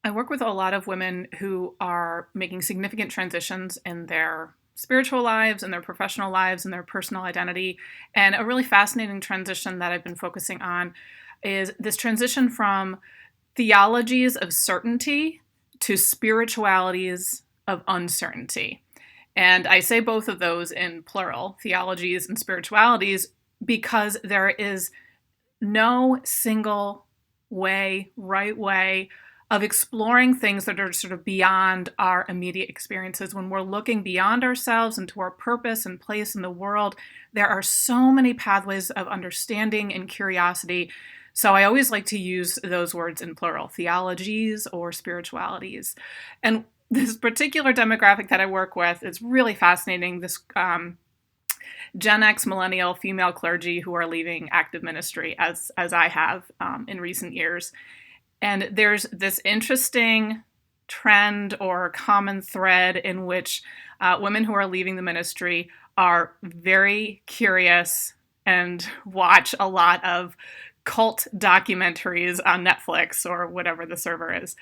I work with a lot of women who are making significant transitions in their spiritual lives, in their professional lives, in their personal identity. And a really fascinating transition that I've been focusing on is this transition from theologies of certainty to spiritualities of uncertainty. And I say both of those in plural, theologies and spiritualities, because there is no single right way of exploring things that are sort of beyond our immediate experiences. When we're looking beyond ourselves into our purpose and place in the world, there are so many pathways of understanding and curiosity. So I always like to use those words in plural, theologies or spiritualities. And this particular demographic that I work with is really fascinating. This Gen X millennial female clergy who are leaving active ministry, as I have in recent years. And there's this interesting trend or common thread in which women who are leaving the ministry are very curious and watch a lot of cult documentaries on Netflix or whatever the server is.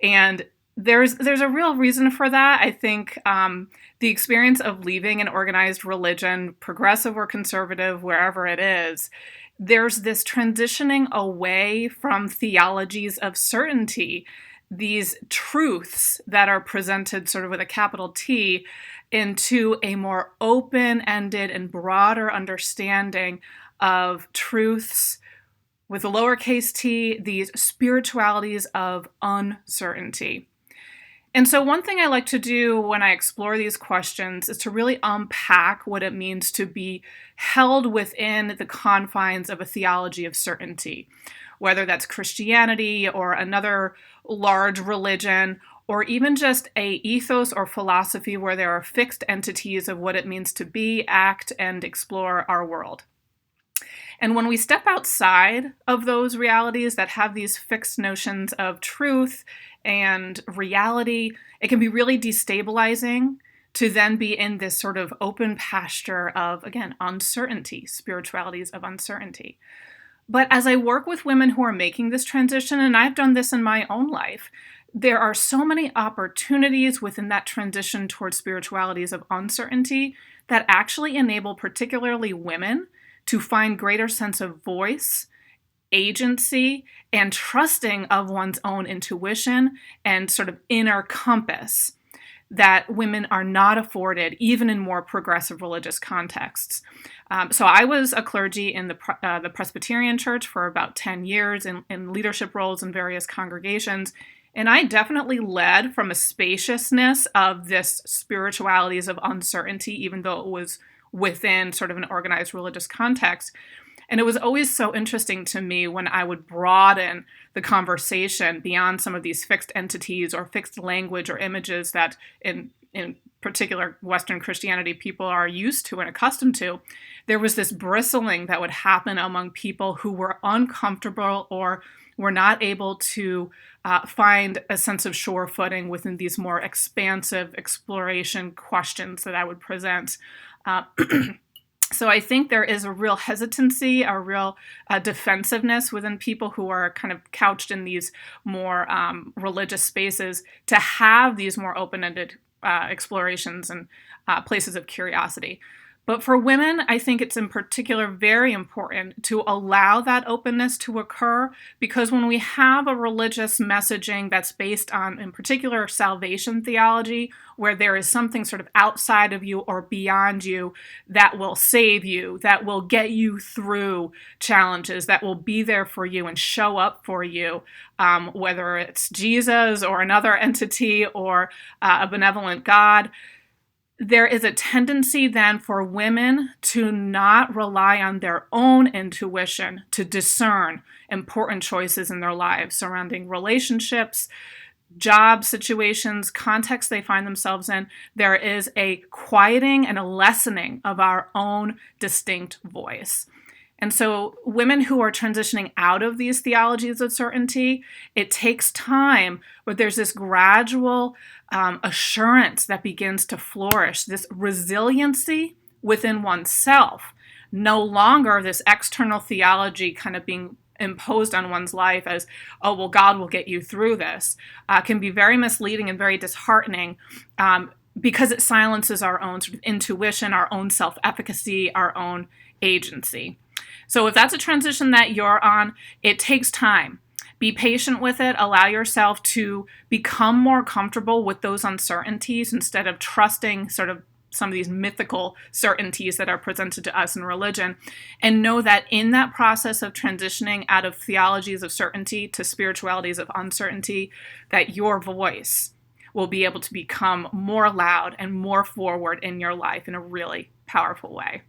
And there's a real reason for that. I think the experience of leaving an organized religion, progressive or conservative, wherever it is, there's this transitioning away from theologies of certainty, these truths that are presented sort of with a capital T, into a more open-ended and broader understanding of truths with a lowercase t, these spiritualities of uncertainty. And so one thing I like to do when I explore these questions is to really unpack what it means to be held within the confines of a theology of certainty, whether that's Christianity or another large religion, or even just a ethos or philosophy where there are fixed entities of what it means to be, act, and explore our world. And when we step outside of those realities that have these fixed notions of truth and reality, it can be really destabilizing to then be in this sort of open pasture of, again, uncertainty, spiritualities of uncertainty. But as I work with women who are making this transition, and I've done this in my own life, there are so many opportunities within that transition towards spiritualities of uncertainty that actually enable particularly women to find greater sense of voice, agency, and trusting of one's own intuition and sort of inner compass that women are not afforded, even in more progressive religious contexts. So I was a clergy in the Presbyterian Church for about 10 years in leadership roles in various congregations. And I definitely led from a spaciousness of this spiritualities of uncertainty, even though it was within sort of an organized religious context. And it was always so interesting to me when I would broaden the conversation beyond some of these fixed entities or fixed language or images that in particular Western Christianity people are used to and accustomed to. There was this bristling that would happen among people who were uncomfortable or were not able to find a sense of sure footing within these more expansive exploration questions that I would present. So I think there is a real hesitancy, a real defensiveness within people who are kind of couched in these more religious spaces to have these more open-ended explorations and places of curiosity. But for women, I think it's in particular very important to allow that openness to occur, because when we have a religious messaging that's based on, in particular, salvation theology, where there is something sort of outside of you or beyond you that will save you, that will get you through challenges, that will be there for you and show up for you, whether it's Jesus or another entity or a benevolent God, there is a tendency then for women to not rely on their own intuition to discern important choices in their lives surrounding relationships, job situations, contexts they find themselves in. There is a quieting and a lessening of our own distinct voice. And so women who are transitioning out of these theologies of certainty, it takes time, but there's this gradual assurance that begins to flourish, this resiliency within oneself, no longer this external theology kind of being imposed on one's life as, oh, well, God will get you through this, can be very misleading and very disheartening, because it silences our own sort of intuition, our own self-efficacy, our own agency. So if that's a transition that you're on, it takes time. Be patient with it. Allow yourself to become more comfortable with those uncertainties instead of trusting sort of some of these mythical certainties that are presented to us in religion. And know that in that process of transitioning out of theologies of certainty to spiritualities of uncertainty, that your voice will be able to become more loud and more forward in your life in a really powerful way.